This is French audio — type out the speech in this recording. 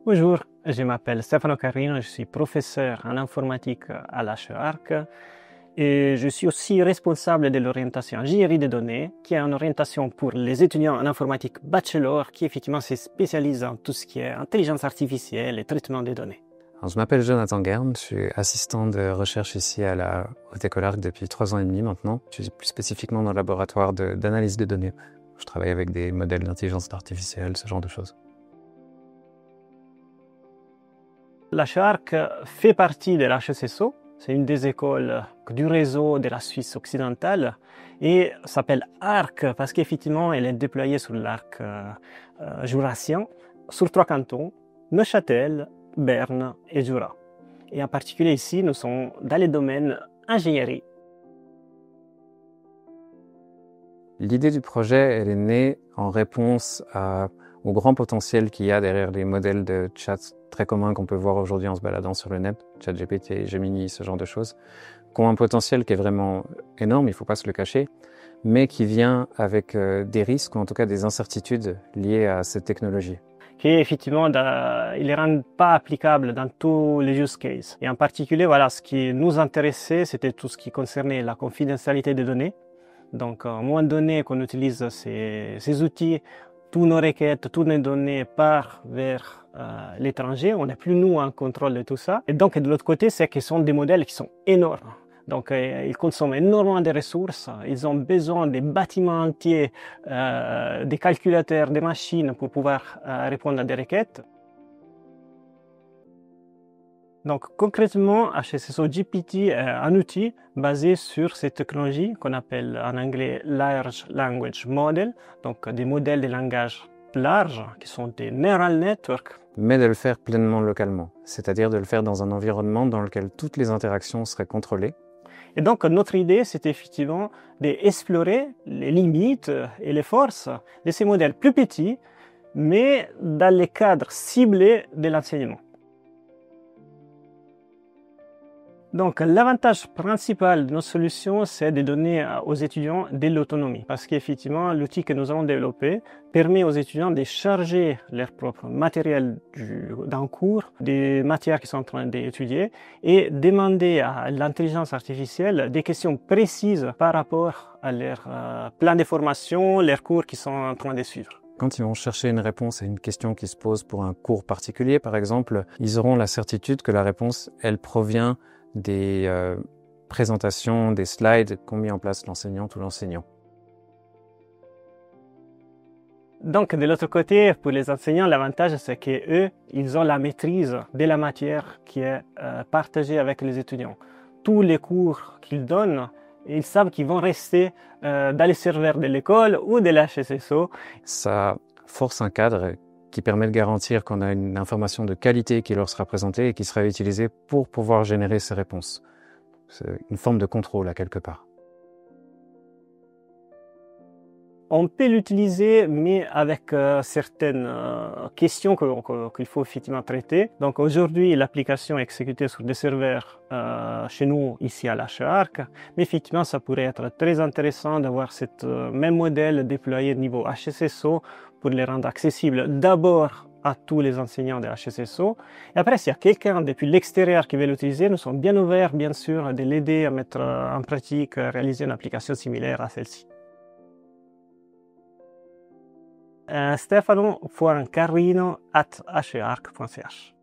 Bonjour, je m'appelle Stefano Carrino, je suis professeur en informatique à l'HEARC et je suis aussi responsable de l'orientation ingénierie des données, qui est une orientation pour les étudiants en informatique bachelor qui effectivement se spécialise dans tout ce qui est intelligence artificielle et traitement des données. Alors, je m'appelle Jonathan Guerne, je suis assistant de recherche ici à la Haute École Arc depuis 3 ans et demi maintenant. Je suis plus spécifiquement dans le laboratoire d'analyse de données. Je travaille avec des modèles d'intelligence artificielle, ce genre de choses. L'HEARC fait partie de l'HECSO, c'est une des écoles du réseau de la Suisse occidentale et s'appelle ARC parce qu'effectivement elle est déployée sur l'arc jurassien, sur 3 cantons, Neuchâtel, Berne et Jura. Et en particulier ici, nous sommes dans les domaines ingénierie. L'idée du projet, elle est née en réponse au grand potentiel qu'il y a derrière les modèles de chat très communs qu'on peut voir aujourd'hui en se baladant sur le net, ChatGPT, Gemini, ce genre de choses, qui ont un potentiel qui est vraiment énorme, il ne faut pas se le cacher, mais qui vient avec des risques ou en tout cas des incertitudes liées à cette technologie. Qui effectivement, il ne les rend pas applicables dans tous les use cases. Et en particulier, voilà, ce qui nous intéressait, c'était tout ce qui concernait la confidentialité des données. Donc, à un moment donné qu'on utilise ces outils, toutes nos requêtes, toutes nos données partent vers l'étranger. On n'est plus, nous, en contrôle de tout ça. Et donc, de l'autre côté, c'est que ce sont des modèles qui sont énormes. Donc, ils consomment énormément de ressources. Ils ont besoin des bâtiments entiers, des calculateurs, des machines pour pouvoir répondre à des requêtes. Donc, concrètement, HECSO GPT est un outil basé sur cette technologie qu'on appelle en anglais Large Language Model, donc des modèles de langage larges qui sont des neural networks. Mais de le faire pleinement localement, c'est-à-dire de le faire dans un environnement dans lequel toutes les interactions seraient contrôlées. Et donc, notre idée, c'est effectivement d'explorer les limites et les forces de ces modèles plus petits, mais dans les cadres ciblés de l'enseignement. Donc, l'avantage principal de notre solution, c'est de donner aux étudiants de l'autonomie. Parce qu'effectivement, l'outil que nous avons développé permet aux étudiants de charger leur propre matériel d'un cours, des matières qu'ils sont en train d'étudier, et demander à l'intelligence artificielle des questions précises par rapport à leur plan de formation, leurs cours qu'ils sont en train de suivre. Quand ils vont chercher une réponse à une question qui se pose pour un cours particulier, par exemple, ils auront la certitude que la réponse, elle provient des présentations, des slides qu'ont mis en place l'enseignante ou l'enseignant. Donc, de l'autre côté, pour les enseignants, l'avantage, c'est qu'eux, ils ont la maîtrise de la matière qui est partagée avec les étudiants. Tous les cours qu'ils donnent, ils savent qu'ils vont rester dans les serveurs de l'école ou de l'HECSO. Ça force un cadre qui permet de garantir qu'on a une information de qualité qui leur sera présentée et qui sera utilisée pour pouvoir générer ces réponses. C'est une forme de contrôle à quelque part. On peut l'utiliser, mais avec certaines questions qu'il faut effectivement traiter. Donc aujourd'hui, l'application est exécutée sur des serveurs chez nous, ici à l'HEARC. Mais effectivement, ça pourrait être très intéressant d'avoir ce même modèle déployé au niveau HECSO pour les rendre accessibles d'abord à tous les enseignants de HECSO. Et après, s'il y a quelqu'un depuis l'extérieur qui veut l'utiliser, nous sommes bien ouverts, bien sûr, de l'aider à mettre en pratique, à réaliser une application similaire à celle-ci. Stefano.carrino@hearc.ch